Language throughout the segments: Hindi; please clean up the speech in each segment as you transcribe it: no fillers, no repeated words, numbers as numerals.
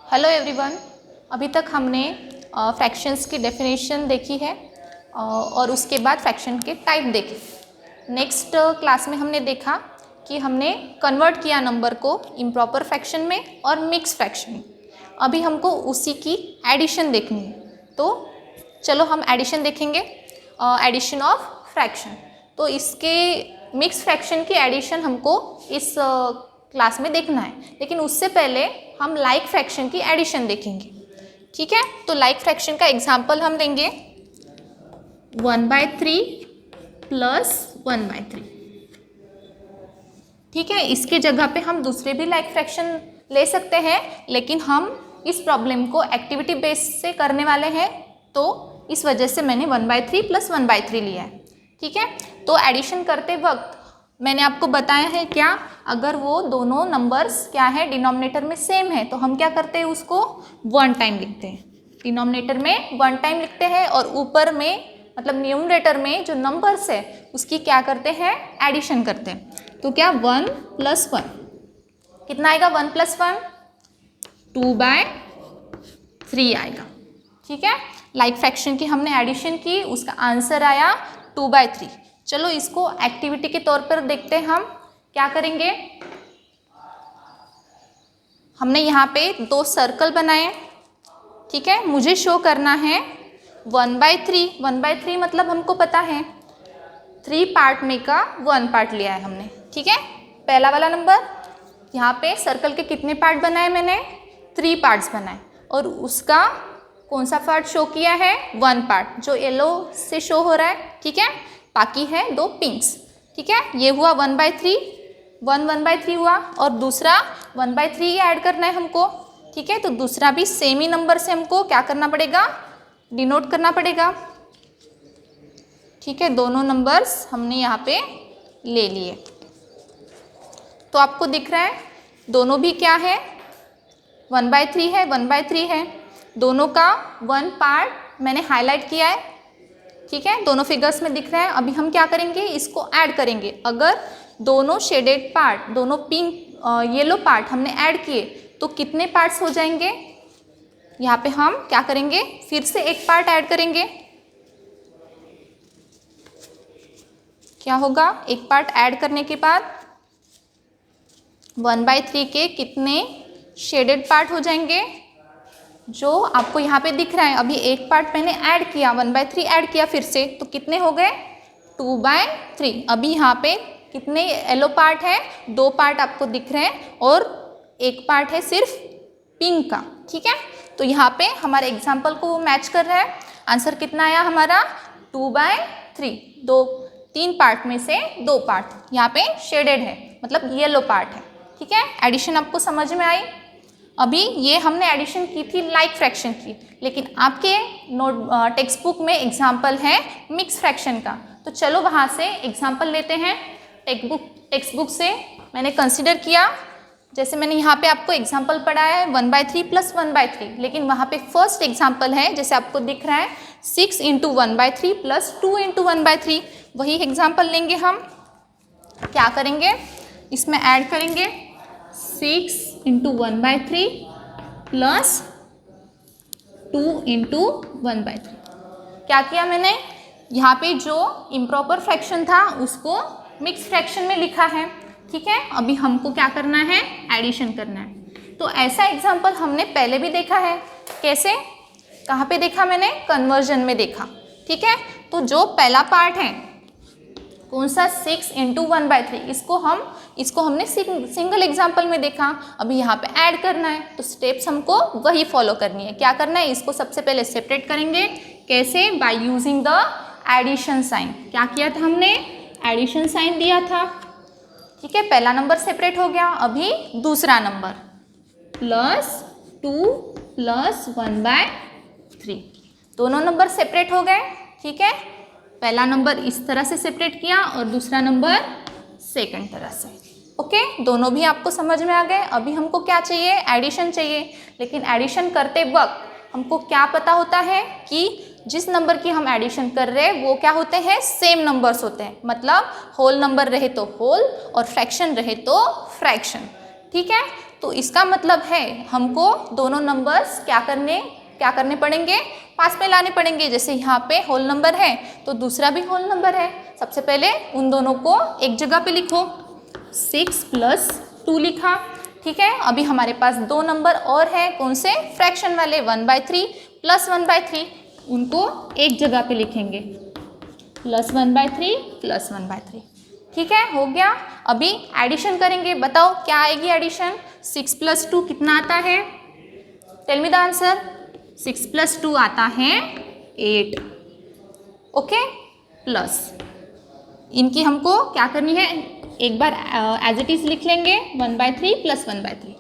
Hello everyone. अभी तक हमने फ्रैक्शंस की डेफिनेशन देखी है और उसके बाद फ्रैक्शन के टाइप देखे। नेक्स्ट क्लास में हमने देखा कि हमने कन्वर्ट किया नंबर को इम्प्रॉपर फ्रैक्शन में और मिक्स फ्रैक्शन में। अभी हमको उसी की एडिशन देखनी है, तो चलो हम एडिशन देखेंगे, एडिशन ऑफ फ्रैक्शन। तो इसके मिक्स फ्रैक्शन की एडिशन हमको इस क्लास में देखना है, लेकिन उससे पहले हम लाइक फ्रैक्शन की एडिशन देखेंगे। ठीक है, तो लाइक फ्रैक्शन का एग्जांपल हम लेंगे 1/3 प्लस 1/3। ठीक है, इसके जगह पे हम दूसरे भी लाइक फ्रैक्शन ले सकते हैं, लेकिन हम इस प्रॉब्लम को एक्टिविटी बेस से करने वाले हैं, तो इस वजह से मैंने 1/3 प्लस 1/3 लिया है। ठीक है, तो एडिशन करते वक्त मैंने आपको बताया है क्या, अगर वो दोनों नंबर्स क्या है डिनोमिनेटर में सेम है तो हम क्या करते हैं, उसको 1 टाइम लिखते हैं। डिनोमिनेटर में 1 टाइम लिखते हैं और ऊपर में मतलब न्यूमरेटर में जो नंबर्स है उसकी क्या करते हैं, एडिशन करते हैं। तो क्या 1 + 1 कितना आएगा, 1 + 1 2/3 आएगा। ठीक है, लाइक फ्रैक्शन की हमने एडिशन की, उसका आंसर आया 2/3। चलो इसको एक्टिविटी के तौर पर देखते हैं। हम क्या करेंगे, हमने यहाँ पे 2 सर्कल बनाए। ठीक है, मुझे शो करना है 1/3। 1/3 मतलब हमको पता है 3 पार्ट में का 1 पार्ट लिया है हमने। ठीक है, पहला वाला नंबर, यहाँ पे सर्कल के कितने पार्ट बनाए मैंने, 3 पार्ट्स बनाए, और उसका कौन सा पार्ट शो किया है, 1 पार्ट जो येलो से शो हो रहा है। ठीक है, बाकी है 2 पिंक्स। ठीक है, ये हुआ 1/3, 1/3 हुआ, और दूसरा 1/3 ही ऐड करना है हमको। ठीक है, तो दूसरा भी सेम ही नंबर से हमको क्या करना पड़ेगा, डिनोट करना पड़ेगा। ठीक है, दोनों नंबर्स हमने यहाँ पे ले लिए, तो आपको दिख रहा है दोनों भी क्या है, 1/3 है, 1/3 है। दोनों का 1 पार्ट मैंने हाईलाइट किया है। ठीक है, दोनों फिगर्स में दिख रहा है। अभी हम क्या करेंगे, इसको ऐड करेंगे। अगर दोनों शेडेड पार्ट, दोनों पिंक येलो पार्ट हमने ऐड किए तो कितने पार्ट्स हो जाएंगे, यहाँ पे हम क्या करेंगे, फिर से एक पार्ट ऐड करेंगे। क्या होगा, एक पार्ट ऐड करने के बाद 1/3 के कितने शेडेड पार्ट हो जाएंगे, जो आपको यहाँ पे दिख रहा है। अभी एक पार्ट मैंने ऐड किया, 1/3 ऐड किया फिर से, तो कितने हो गए, 2/3। अभी यहाँ पे कितने येलो पार्ट है, 2 पार्ट आपको दिख रहे हैं और एक पार्ट है सिर्फ पिंक का। ठीक है, तो यहाँ पे हमारे एग्जाम्पल को वो मैच कर रहा है। आंसर कितना आया हमारा, 2/3। 3 पार्ट में से 2 पार्ट यहाँ पे शेडेड है, मतलब येलो पार्ट है। ठीक है, एडिशन आपको समझ में आई। अभी ये हमने एडिशन की थी लाइक फ्रैक्शन की, लेकिन आपके टेक्स्ट बुक में एग्जाम्पल है मिक्स फ्रैक्शन का। तो चलो वहाँ से एग्जाम्पल लेते हैं। टेक्स्ट बुक से मैंने कंसिडर किया, जैसे मैंने यहाँ पे आपको एग्जाम्पल पढ़ाया है 1/3 प्लस 1/3, लेकिन वहाँ पे फर्स्ट एग्जाम्पल है, जैसे आपको दिख रहा है 6 × 1/3 प्लस 2 × 1/3। वही एग्जाम्पल लेंगे हम। क्या करेंगे, इसमें ऐड करेंगे 6 × 1/3 प्लस 2 × 1/3। क्या किया मैंने, यहाँ पे जो इम्प्रॉपर फ्रैक्शन था उसको मिक्स फ्रैक्शन में लिखा है। ठीक है, अभी हमको क्या करना है, एडिशन करना है। तो ऐसा एग्जाम्पल हमने पहले भी देखा है। कैसे, कहाँ पे देखा मैंने, कन्वर्जन में देखा। ठीक है, तो जो पहला पार्ट है कौन सा, 6 × 1/3, इसको हमने सिंगल एग्जाम्पल में देखा। अभी यहाँ पे ऐड करना है, तो स्टेप्स हमको वही फॉलो करनी है। क्या करना है, इसको सबसे पहले सेपरेट करेंगे। कैसे, by using the addition sign. क्या किया था हमने, एडिशन साइन दिया था। ठीक है, पहला नंबर सेपरेट हो गया। अभी दूसरा नंबर +2 + 1/3, दोनों नंबर सेपरेट हो गए। ठीक है, पहला नंबर इस तरह से सेपरेट किया और दूसरा नंबर सेकंड तरह से। ओके, दोनों भी आपको समझ में आ गए। अभी हमको क्या चाहिए, एडिशन चाहिए, लेकिन एडिशन करते वक्त हमको क्या पता होता है कि जिस नंबर की हम एडिशन कर रहे हैं वो क्या होते हैं, सेम नंबर्स होते हैं। मतलब होल नंबर रहे तो होल और फ्रैक्शन रहे तो फ्रैक्शन। ठीक है, तो इसका मतलब है हमको दोनों नंबर्स क्या करने पड़ेंगे, पास में लाने पड़ेंगे। जैसे यहाँ पे होल नंबर है तो दूसरा भी होल नंबर है। सबसे पहले उन दोनों को एक जगह पे लिखो। 6 + 2 लिखा, ठीक है। अभी हमारे पास दो नंबर और हैं, कौन से, फ्रैक्शन वाले, 1/3 + 1/3। उनको एक जगह पे लिखेंगे, +1/3 + 1/3, ठीक है, हो गया। अभी एडिशन करेंगे, बताओ क्या आएगी एडिशन। 6 + 2 कितना आता है, टेल मी द आंसर। 6 + 2 आता है 8, ओके। प्लस इनकी हमको क्या करनी है, एक बार एज इट इज लिख लेंगे, 1/3 + 1/3,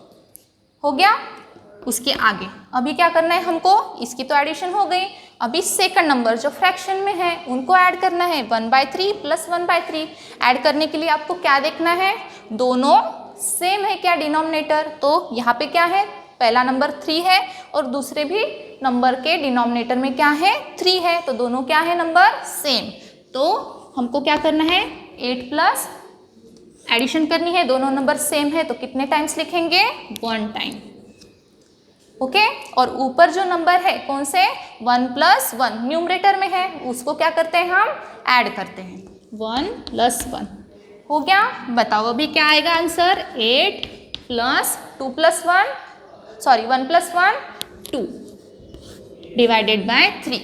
हो गया। उसके आगे अभी क्या करना है हमको, इसकी तो एडिशन हो गई। अभी सेकंड नंबर जो फ्रैक्शन में है उनको ऐड करना है, 1/3 + 1/3। ऐड करने के लिए आपको क्या देखना है, दोनों सेम है क्या डिनोमिनेटर। तो यहाँ पे क्या है, पहला नंबर 3 है और दूसरे भी नंबर के डिनोमिनेटर में क्या है, 3 है, तो दोनों क्या है, नंबर सेम। तो हमको क्या करना है, 8 प्लस एडिशन करनी है, दोनों नंबर सेम है तो कितने टाइम्स लिखेंगे, 1 टाइम, ओके। और ऊपर जो नंबर है कौन से, 1 + 1 न्यूमरेटर में है, उसको क्या करते हैं, हम ऐड करते हैं, 1 + 1, हो गया। बताओ अभी क्या आएगा आंसर, 8 + 2 + 1 सॉरी 1 + 1 2 / 3,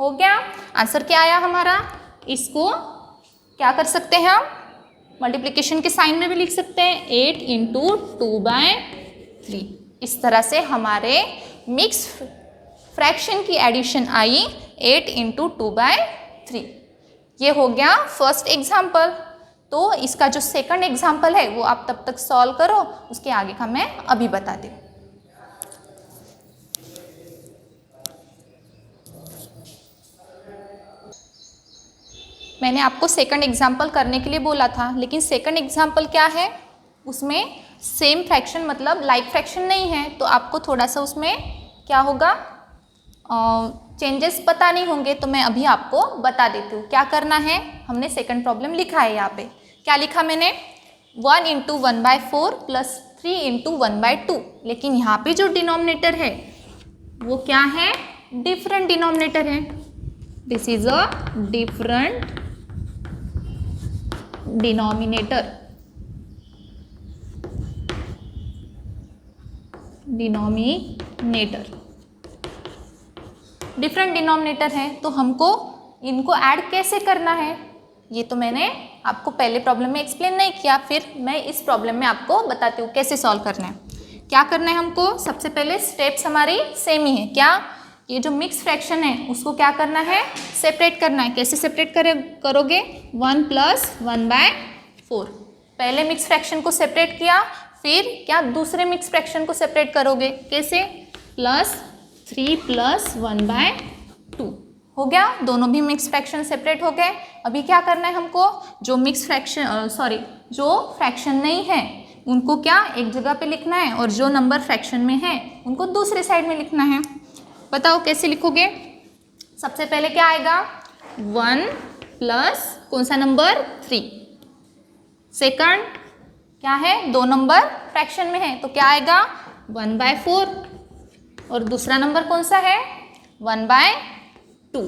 हो गया। आंसर क्या आया हमारा। इसको क्या कर सकते हैं हम, मल्टीप्लिकेशन के साइन में भी लिख सकते हैं, 8 × 2/3। इस तरह से हमारे मिक्स फ्रैक्शन की एडिशन आई 8 × 2/3। ये हो गया फर्स्ट एग्जाम्पल। तो इसका जो सेकंड एग्जाम्पल है वो आप तब तक सॉल्व करो, उसके आगे का मैं अभी बताती हूँ। मैंने आपको सेकंड एग्जाम्पल करने के लिए बोला था, लेकिन सेकंड एग्जाम्पल क्या है, उसमें सेम फ्रैक्शन मतलब लाइक फ्रैक्शन नहीं है, तो आपको थोड़ा सा उसमें क्या होगा, चेंजेस पता नहीं होंगे। तो मैं अभी आपको बता देती हूँ क्या करना है। हमने सेकंड प्रॉब्लम लिखा है, यहाँ पे क्या लिखा मैंने, 1 × 1/4 + 3 × 1/2, लेकिन यहाँ पे जो डिनोमिनेटर है वो क्या है, डिफरेंट डिनोमिनेटर है। This is a different denominator different denominator है, तो हमको इनको ऐड कैसे करना है, ये तो मैंने आपको पहले प्रॉब्लम में एक्सप्लेन नहीं किया, फिर मैं इस प्रॉब्लम में आपको बताती हूँ कैसे सॉल्व करना है। क्या करना है हमको, सबसे पहले स्टेप्स हमारी सेम ही है, क्या, ये जो मिक्स फ्रैक्शन है उसको क्या करना है, सेपरेट करना है। कैसे सेपरेट करोगे, 1 + 1/4। पहले मिक्स फ्रैक्शन को सेपरेट किया, फिर क्या दूसरे मिक्स फ्रैक्शन को सेपरेट करोगे, कैसे, +3 + 1/2, हो गया। दोनों भी मिक्स फ्रैक्शन सेपरेट हो गए। अभी क्या करना है हमको, जो मिक्स फ्रैक्शन जो फ्रैक्शन नहीं है उनको क्या एक जगह पे लिखना है, और जो नंबर फ्रैक्शन में है उनको दूसरे साइड में लिखना है। बताओ कैसे लिखोगे। सबसे पहले क्या आएगा, 1 + कौन सा नंबर, 3। सेकंड क्या है, दो नंबर फ्रैक्शन में है तो क्या आएगा, 1/4, और दूसरा नंबर कौन सा है, 1/2।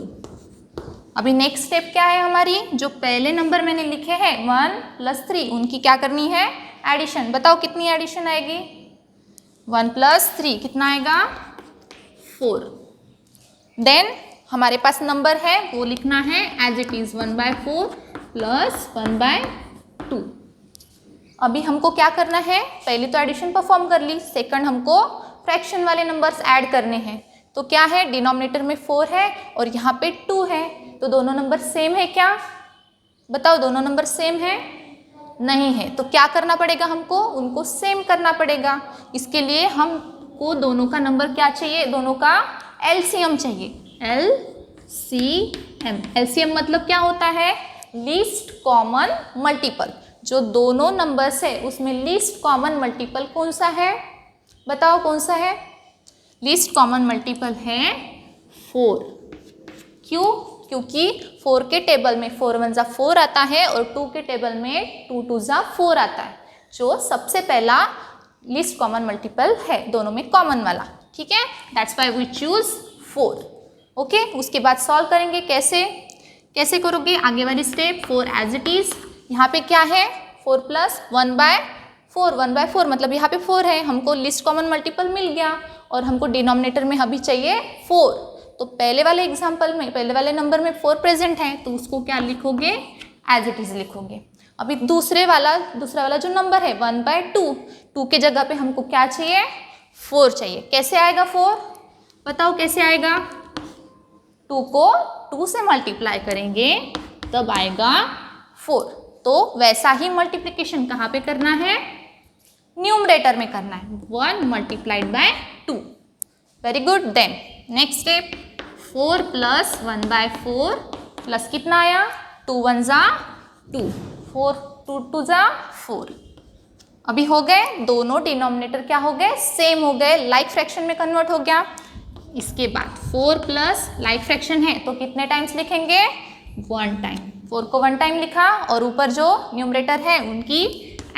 अभी नेक्स्ट स्टेप क्या है हमारी, जो पहले नंबर मैंने लिखे हैं 1 + 3, उनकी क्या करनी है, एडिशन। बताओ कितनी एडिशन आएगी, 1 + 3 कितना आएगा, 4। देन हमारे पास नंबर है वो लिखना है एज इट इज, 1/4 + 1/2। अभी हमको क्या करना है, पहले तो एडिशन परफॉर्म कर ली, सेकंड हमको फ्रैक्शन वाले नंबर्स ऐड करने हैं। तो क्या है, डिनोमिनेटर में 4 है और यहाँ पे 2 है, तो दोनों नंबर सेम है क्या, बताओ दोनों नंबर सेम है, नहीं है, तो क्या करना पड़ेगा हमको, उनको सेम करना पड़ेगा। इसके लिए हमको दोनों का नंबर क्या चाहिए, दोनों का एलसीएम चाहिए, एलसीएम मतलब क्या होता है, लीस्ट कॉमन मल्टीपल। जो दोनों नंबर्स है उसमें लीस्ट कॉमन मल्टीपल कौन सा है, बताओ कौन सा है, लीस्ट कॉमन मल्टीपल है 4। क्यों, क्योंकि 4 के टेबल में 4 × 1 = 4 आता है और 2 के टेबल में 2 × 2 = 4 आता है। जो सबसे पहला लीस्ट कॉमन मल्टीपल है, दोनों में कॉमन वाला, ठीक है। That's why we choose 4। Okay, उसके बाद सॉल्व करेंगे। कैसे करोगे आगे वाली स्टेप? 4 as it is. यहाँ पे क्या है? 4 प्लस 1/4, 1/4 मतलब यहाँ पे 4 है, हमको लीस्ट कॉमन मल्टीपल मिल गया और हमको डिनोमिनेटर में अभी चाहिए 4। तो पहले वाले एग्जाम्पल में, पहले वाले नंबर में 4 प्रेजेंट है, तो उसको क्या लिखोगे? एज इट इज लिखोगे। अभी दूसरा वाला जो नंबर है 1/2, 2 के जगह पे हमको क्या चाहिए? 4 चाहिए। कैसे आएगा 4? बताओ कैसे आएगा? 2 को 2 से मल्टीप्लाई करेंगे तब आएगा 4। तो वैसा ही मल्टीप्लिकेशन कहाँ पे करना है? न्यूमरेटर में करना है, 1 multiplied by 2। Very good. Then next step, 4 plus 1/4 plus कितना आया? 2 1 जा 2, 4 2 2 जा 4। अभी हो गए दोनों डिनोमिनेटर क्या हो गए? सेम हो गए, लाइक फ्रैक्शन में कन्वर्ट हो गया। इसके बाद 4 प्लस लाइक फ्रैक्शन है तो कितने टाइम्स लिखेंगे? 1 टाइम। 4 को 1 टाइम लिखा और ऊपर जो न्यूमरेटर है उनकी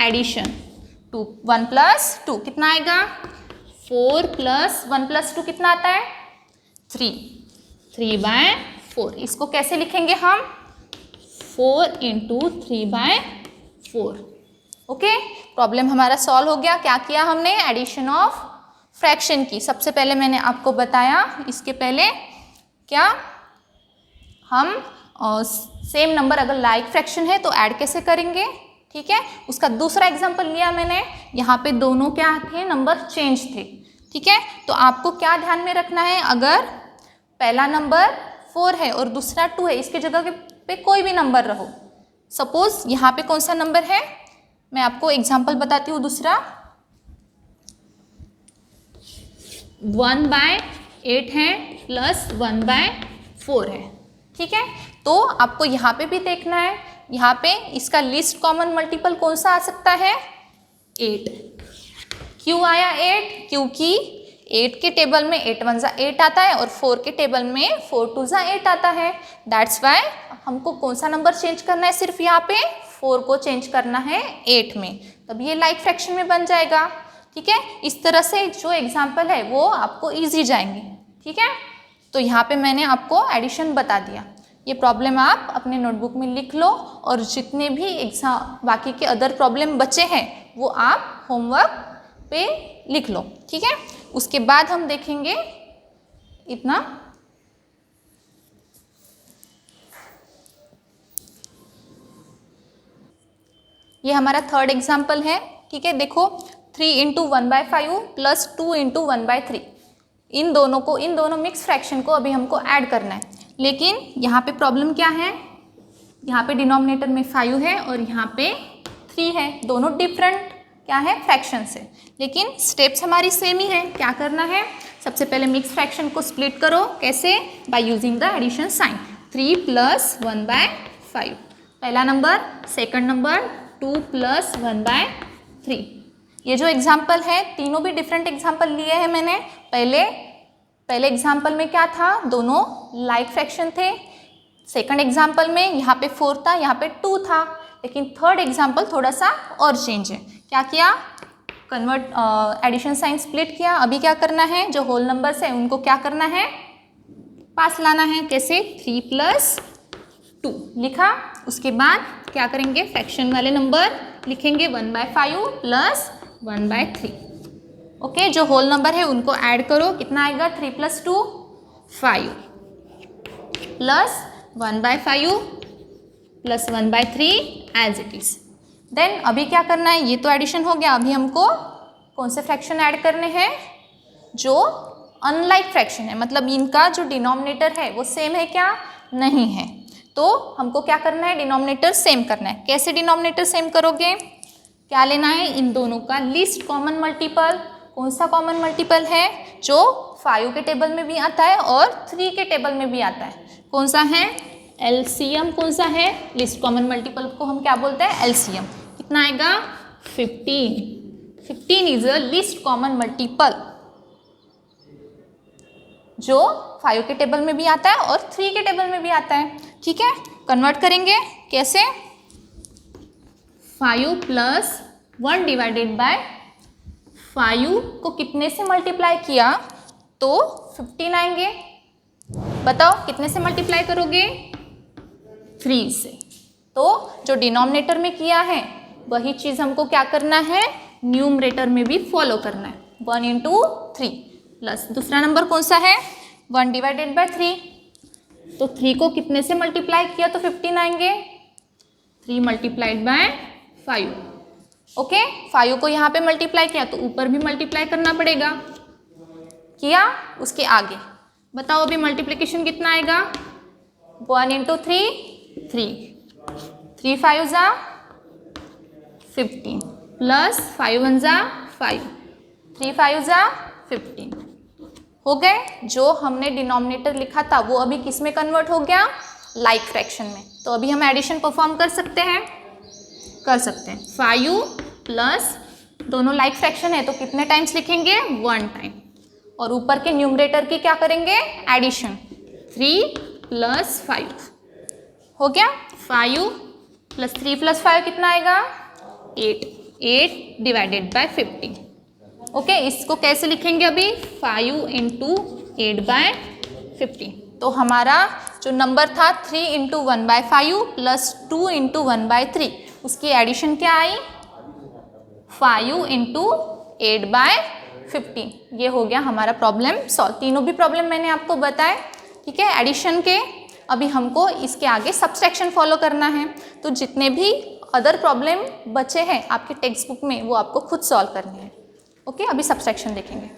एडिशन, 1 प्लस 2 कितना आएगा? 4 प्लस 1 प्लस 2 कितना आता है? 3, 3/4। इसको कैसे लिखेंगे हम? 4 इंटू 3/4। ओके, प्रॉब्लम हमारा सॉल्व हो गया। क्या किया हमने? एडिशन ऑफ फ्रैक्शन की। सबसे पहले मैंने आपको बताया, इसके पहले क्या हम सेम नंबर अगर लाइक फ्रैक्शन है तो ऐड कैसे करेंगे, ठीक है। उसका दूसरा एग्जांपल लिया मैंने, यहाँ पे दोनों क्या थे? नंबर चेंज थे, ठीक है। तो आपको क्या ध्यान में रखना है? अगर पहला नंबर 4 है और दूसरा 2 है, इसके जगह पे कोई भी नंबर रहो। सपोज यहाँ पे कौन सा नंबर है, मैं आपको एग्जांपल बताती हूँ। दूसरा 1/8 है प्लस 1/4 है, ठीक है। तो आपको यहाँ पे भी देखना है, यहाँ पे इसका लीस्ट कॉमन मल्टीपल कौन सा आ सकता है? 8। क्यों आया 8? क्योंकि 8 के टेबल में 8 1 जा 8 आता है और 4 के टेबल में 4 2 जा 8 आता है। दैट्स वाई हमको कौन सा नंबर चेंज करना है? सिर्फ यहाँ पे 4 को चेंज करना है 8 में, तब ये लाइक फ्रैक्शन में बन जाएगा, ठीक है। इस तरह से जो एग्जाम्पल है वो आपको ईजी जाएंगे, ठीक है। तो यहाँ पे मैंने आपको एडिशन बता दिया। ये प्रॉब्लम आप अपने नोटबुक में लिख लो और जितने भी एग्जाम बाकी के अदर प्रॉब्लम बचे हैं वो आप होमवर्क पे लिख लो, ठीक है। उसके बाद हम देखेंगे इतना। ये हमारा थर्ड एग्जाम्पल है, ठीक है। देखो 3 इंटू 1/5 प्लस 2 इंटू 1/3, इन दोनों मिक्स फ्रैक्शन को अभी हमको ऐड करना है। लेकिन यहाँ पे प्रॉब्लम क्या है? यहाँ पे डिनोमिनेटर में 5 है और यहाँ पे 3 है, दोनों डिफरेंट क्या है? फ्रैक्शन से, लेकिन स्टेप्स हमारी सेम ही है। क्या करना है? सबसे पहले मिक्स फ्रैक्शन को स्प्लिट करो। कैसे? By using the addition sign. 3 plus 1/5 पहला नंबर, सेकंड नंबर 2 प्लस 1/3। ये जो एग्जाम्पल है तीनों भी डिफरेंट एग्जाम्पल लिए हैं मैंने। पहले एग्जाम्पल में क्या था? दोनों लाइक फ्रैक्शन थे। सेकंड एग्जाम्पल में यहाँ पे 4 था, यहाँ पे 2 था। लेकिन थर्ड एग्जाम्पल थोड़ा सा और चेंज है। क्या किया? कन्वर्ट एडिशन साइन स्प्लिट किया। अभी क्या करना है? जो होल नंबर्स है उनको क्या करना है? पास लाना है। कैसे? 3 प्लस 2 लिखा। उसके बाद क्या करेंगे? फ्रैक्शन वाले नंबर लिखेंगे 1/5 प्लस 1/3। ओके, जो होल नंबर है उनको ऐड करो। कितना आएगा? 3 plus 2 5 plus 1/5 plus 1/3 as it is. Then अभी क्या करना है? ये तो एडिशन हो गया। अभी हमको कौन से फ्रैक्शन ऐड करने हैं? जो अनलाइक फ्रैक्शन है, मतलब इनका जो डिनोमिनेटर है वो सेम है क्या? नहीं है। तो हमको क्या करना है? डिनोमिनेटर सेम करना है। कैसे डिनोमिनेटर सेम करोगे? क्या लेना है? इन दोनों का लीस्ट कॉमन मल्टीपल। कौन सा कॉमन मल्टीपल है? जो 5 के टेबल में भी आता है और 3 के टेबल में भी आता है। कौन सा है? एलसीएम। कौन सा है? लीस्ट कॉमन मल्टीपल को हम क्या बोलते हैं? एलसीएम। कितना आएगा? 15। 15 is a least common multiple जो 5 के टेबल में भी आता है और 3 के टेबल में भी आता है। ठीक है, कन्वर्ट करेंगे। कैसे? 5 प्लस 1 डिवाइडेड बाय 5 को कितने से मल्टीप्लाई किया तो 15 आएंगे? बताओ कितने से मल्टीप्लाई करोगे? 3 से। तो जो डिनोमिनेटर में किया है वही चीज़ हमको क्या करना है, न्यूमरेटर में भी फॉलो करना है। 1 इंटू 3 प्लस दूसरा नंबर कौन सा है, 1 डिवाइडेड बाय 3। तो 3 को कितने से मल्टीप्लाई किया तो 15 आएंगे? 3 मल्टीप्लाइड बाय 5। ओके, 5 को यहाँ पे मल्टीप्लाई किया तो ऊपर भी मल्टीप्लाई करना पड़ेगा। किया, उसके आगे बताओ अभी मल्टीप्लिकेशन कितना आएगा? 1 इंटू 3 3, 3 5 जा 15 प्लस 5 1 जा 5, 3 5 जा 15 हो गए। जो हमने डिनोमिनेटर लिखा था वो अभी किस में कन्वर्ट हो गया, लाइक फ्रैक्शन में। तो अभी हम एडिशन परफॉर्म कर सकते हैं, कर सकते हैं। 5 प्लस दोनों लाइक फ्रैक्शन है तो कितने टाइम्स लिखेंगे, 1 टाइम। और ऊपर के न्यूमरेटर की क्या करेंगे, एडिशन। 3 प्लस 5 हो गया। 5 प्लस 3 प्लस 5 कितना आएगा, 8। 8 डिवाइडेड बाय 50। ओके, इसको कैसे लिखेंगे अभी, 5 इंटू 8 बाय 50। तो हमारा जो नंबर था 3 into 1 by 5 plus 2 into 1 by 3, उसकी एडिशन क्या आई, 5 इंटू 8 बाय 50। ये हो गया हमारा प्रॉब्लम सॉल्व। तीनों भी प्रॉब्लम मैंने आपको बताए, ठीक है, एडिशन के। अभी हमको इसके आगे सब्सट्रैक्शन फॉलो करना है। तो जितने भी अदर प्रॉब्लम बचे हैं आपके टेक्स्ट बुक में वो आपको खुद सॉल्व करने हैं। ओके, अभी सब्सट्रैक्शन देखेंगे।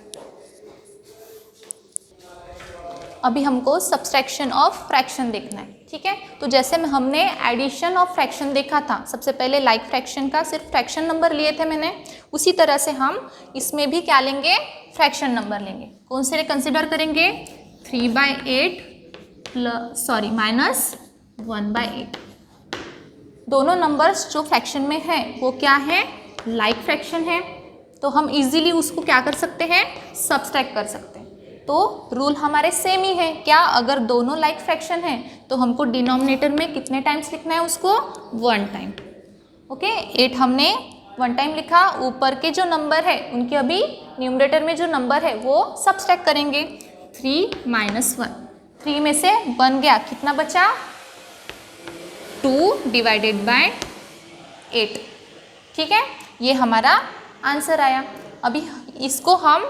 अभी हमको सब्सट्रैक्शन ऑफ फ्रैक्शन देखना है, ठीक है। तो जैसे में हमने एडिशन ऑफ फ्रैक्शन देखा था सबसे पहले, लाइक फ्रैक्शन का सिर्फ फ्रैक्शन नंबर लिए थे मैंने, उसी तरह से हम इसमें भी क्या लेंगे, फ्रैक्शन नंबर लेंगे। कौन से कंसिडर करेंगे, 3/8 माइनस 1/8। दोनों नंबर्स जो फ्रैक्शन में है वो क्या है, लाइक फ्रैक्शन है। तो हम इजीली उसको क्या कर सकते हैं, सब्सट्रैक्ट कर सकते हैं। तो रूल हमारे सेम ही है क्या, अगर दोनों लाइक फ्रैक्शन है तो हमको डिनोमिनेटर में कितने टाइम्स लिखना है उसको, 1 टाइम। ओके, 8 हमने 1 टाइम लिखा, ऊपर के जो नंबर है उनके अभी न्यूमरेटर में जो नंबर है वो सब्सट्रैक्ट करेंगे। 3 माइनस 1, 3 में से 1 गया, कितना बचा, 2 डिवाइडेड बाय 8। ठीक है, ये हमारा आंसर आया। अभी इसको हम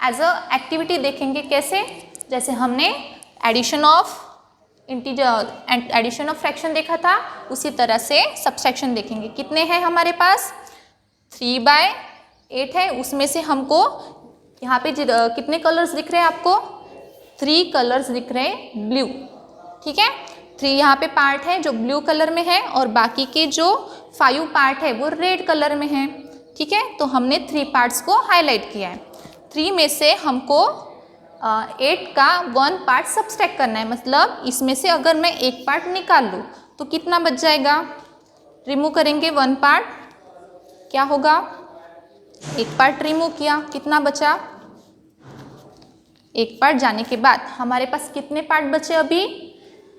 एज अ एक्टिविटी देखेंगे, कैसे, जैसे हमने addition of integer addition of fraction देखा था उसी तरह से सब्सट्रैक्शन देखेंगे। कितने हैं हमारे पास, 3/8 है, उसमें से हमको यहाँ पे कितने कलर्स दिख रहे हैं आपको, 3 कलर्स दिख रहे हैं ब्लू। ठीक है, 3 यहाँ पे पार्ट है जो ब्लू कलर में है और बाकी के जो 5 पार्ट है वो रेड कलर में है। ठीक है, तो हमने 3 पार्ट्स को हाईलाइट किया है। 3 में से हमको 8 का 1 पार्ट सब्सट्रैक्ट करना है, मतलब इसमें से अगर मैं 1 पार्ट निकाल लूँ तो कितना बच जाएगा, रिमूव करेंगे 1 पार्ट, क्या होगा, 1 पार्ट रिमूव किया, कितना बचा, 1 पार्ट जाने के बाद हमारे पास कितने पार्ट बचे, अभी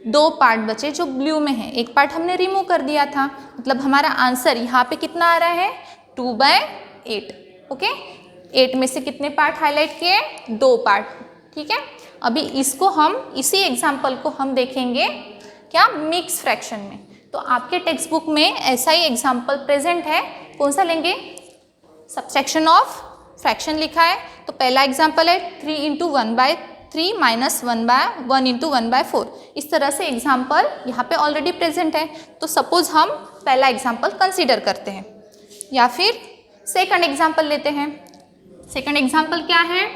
2 पार्ट बचे जो ब्लू में है, 1 पार्ट हमने रिमूव कर दिया था, मतलब हमारा आंसर यहाँ पे कितना आ रहा है, 2/8। ओके, 8 में से कितने पार्ट हाईलाइट किए, 2 पार्ट। ठीक है, अभी इसको हम इसी एग्जाम्पल को हम देखेंगे क्या, मिक्स फ्रैक्शन में। तो आपके टेक्स्ट बुक में ऐसा ही एग्जाम्पल प्रेजेंट है, कौन सा लेंगे, सब्सट्रैक्शन ऑफ फ्रैक्शन लिखा है। तो पहला एग्जाम्पल है 3 इंटू 1/3 माइनस 1 इंटू 1/4। इस तरह से एग्जाम्पल यहाँ पे ऑलरेडी प्रेजेंट है। तो सपोज हम पहला एग्जाम्पल कंसीडर करते हैं या फिर सेकंड एग्जाम्पल लेते हैं। सेकंड एग्जाम्पल क्या है,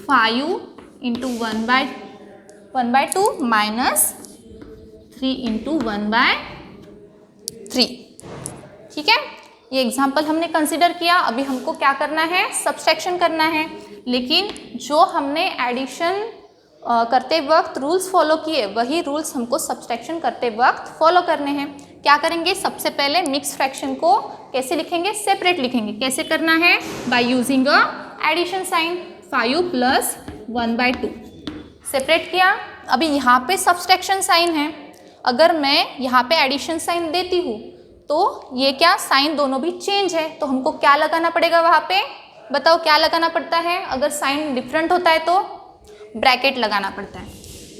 5 इंटू 1/2 माइनस 3 इंटू 1/3। ठीक है, ये एग्जाम्पल हमने कंसिडर किया। अभी हमको क्या करना है, सब्सट्रैक्शन करना है। लेकिन जो हमने एडिशन करते वक्त रूल्स फॉलो किए वही रूल्स हमको सब्सट्रैक्शन करते वक्त फॉलो करने हैं। क्या करेंगे, सबसे पहले मिक्स फ्रैक्शन को कैसे लिखेंगे, सेपरेट लिखेंगे। कैसे करना है, by using a addition sign, 5 plus 1/2 separate किया। अभी यहाँ पे सब्सट्रैक्शन साइन है, अगर मैं यहाँ पे एडिशन साइन देती हूँ तो ये क्या साइन दोनों भी चेंज है, तो हमको क्या लगाना पड़ेगा वहाँ पे, बताओ क्या लगाना पड़ता है। अगर साइन डिफरेंट होता है तो ब्रैकेट लगाना पड़ता है,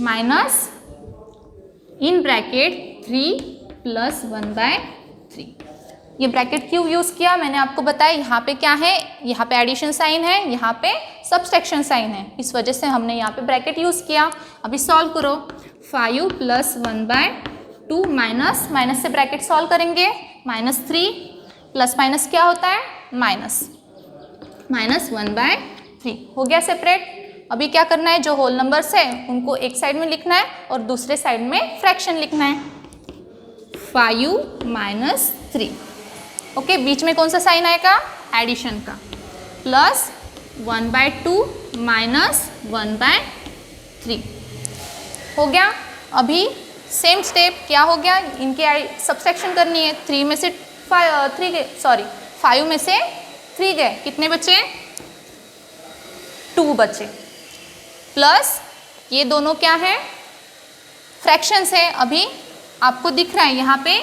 माइनस इन ब्रैकेट 3 प्लस 1/3। ये ब्रैकेट क्यों यूज़ किया मैंने आपको बताया, यहाँ पे क्या है, यहाँ पे एडिशन साइन है, यहाँ पे सब्सट्रैक्शन साइन है, इस वजह से हमने यहाँ पे ब्रैकेट यूज़ किया। अभी सॉल्व करो, 5 प्लस 1/2 माइनस माइनस से ब्रैकेट सॉल्व करेंगे, -3 प्लस माइनस क्या होता है, माइनस 1/3 हो गया सेपरेट। अभी क्या करना है, जो होल नंबर्स है उनको एक साइड में लिखना है और दूसरे साइड में फ्रैक्शन लिखना है, 5 - 3। ओके, बीच में कौन सा साइन आएगा, एडिशन का, प्लस 1/2 माइनस 1/3 हो गया। अभी सेम स्टेप क्या हो गया, इनके सब्सट्रैक्शन करनी है, 5 में से 3 गए, कितने बचे, 2 बचे, प्लस ये दोनों क्या है, फ्रैक्शंस है। अभी आपको दिख रहा है यहाँ पे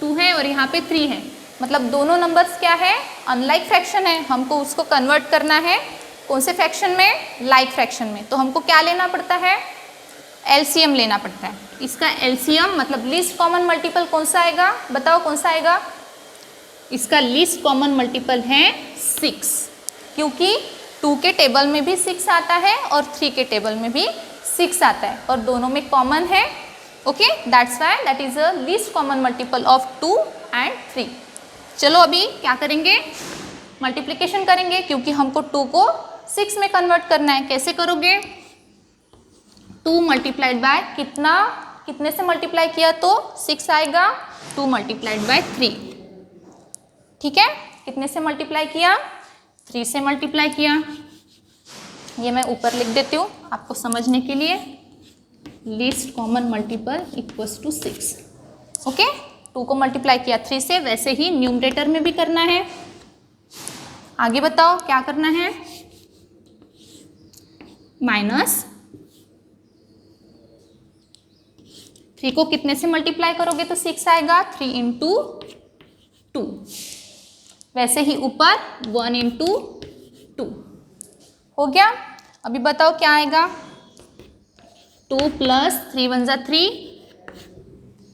2 है और यहाँ पे 3 है, मतलब दोनों नंबर्स क्या है, अनलाइक फ्रैक्शन है, हमको उसको कन्वर्ट करना है कौन से फ्रैक्शन में, लाइक फ्रैक्शन में। तो हमको क्या लेना पड़ता है, एलसीएम लेना पड़ता है। इसका एलसीएम मतलब लीस्ट कॉमन मल्टीपल कौन सा आएगा, बताओ कौन सा आएगा, इसका लीस्ट कॉमन मल्टीपल है 6, क्योंकि 2 के टेबल में भी 6 आता है और 3 के टेबल में भी 6 आता है और दोनों में कॉमन है। Okay, that's why that is a least common multiple of 2 and 3। चलो अभी क्या करेंगे, मल्टीप्लिकेशन करेंगे, क्योंकि हमको 2 को 6 में कन्वर्ट करना है। कैसे करोगे, 2 मल्टीप्लाइड बाय कितने से मल्टीप्लाई किया तो 6 आएगा, 2 मल्टीप्लाइड बाय 3, ठीक है, कितने से मल्टीप्लाई किया, 3 से मल्टीप्लाई किया। ये मैं ऊपर लिख देती हूँ आपको समझने के लिए, least common multiple equals to 6। Okay, 2 को मल्टीप्लाई किया 3 से, वैसे ही न्यूमरेटर में भी करना है। आगे बताओ क्या करना है, माइनस 3 को कितने से मल्टीप्लाई करोगे तो 6 आएगा, 3 इंटू 2, वैसे ही ऊपर 1 इंटू 2 हो गया। अभी बताओ क्या आएगा, 2 प्लस 3 1 ज़ा 3,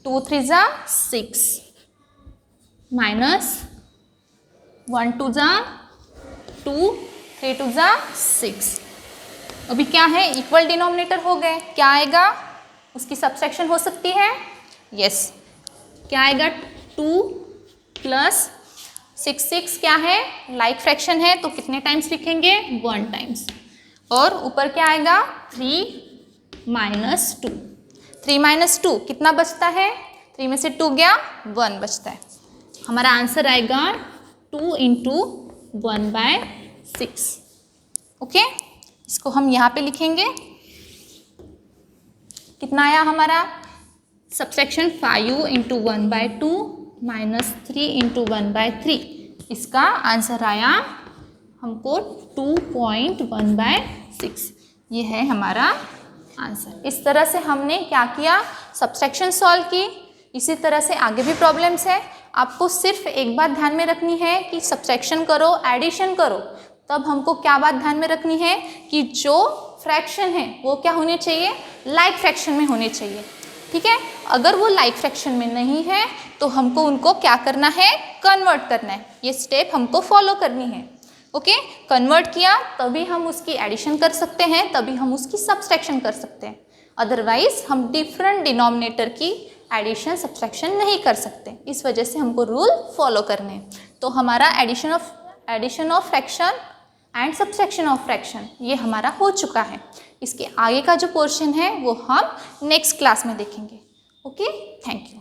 2 3 ज़ा 6, माइनस 1 2 ज़ा 2, 3 2 ज़ा 6। अभी क्या है, इक्वल डिनोमिनेटर हो गए, क्या आएगा, उसकी सब्सट्रैक्शन हो सकती है, यस, क्या आएगा, 2 प्लस 6 क्या है, लाइक फ्रैक्शन है, तो कितने टाइम्स लिखेंगे, 1 टाइम्स, और ऊपर क्या आएगा, 3 माइनस 2, 3 माइनस 2 कितना बचता है, 3 में से 2 गया, 1 बचता है। हमारा आंसर आएगा 2 इंटू 1/6। ओके, इसको हम यहाँ पे लिखेंगे, कितना आया हमारा, सब्सट्रैक्शन 5 इंटू 1/2 माइनस 3 इंटू 1/3, इसका आंसर आया हमको 2.1/6, ये है हमारा आंसर। इस तरह से हमने क्या किया, सब्सट्रैक्शन सॉल्व की। इसी तरह से आगे भी प्रॉब्लम्स है, आपको सिर्फ एक बात ध्यान में रखनी है कि सब्सट्रैक्शन करो, एडिशन करो, तब हमको क्या बात ध्यान में रखनी है कि जो फ्रैक्शन है वो क्या होने चाहिए, लाइक फ्रैक्शन में होने चाहिए, ठीक है। अगर वो लाइक फ्रैक्शन में नहीं है तो हमको उनको क्या करना है, कन्वर्ट करना है, ये स्टेप हमको फॉलो करनी है। ओके, कन्वर्ट किया तभी हम उसकी एडिशन कर सकते हैं, तभी हम उसकी सब्सट्रैक्शन कर सकते हैं, अदरवाइज हम डिफरेंट डिनोमिनेटर की एडिशन सब्सट्रैक्शन नहीं कर सकते। इस वजह से हमको रूल फॉलो करने हैं। तो हमारा addition of fraction and subtraction of fraction ये हमारा हो चुका है। इसके आगे का जो पोर्शन है वो हम नेक्स्ट क्लास में देखेंगे। Okay, thank you.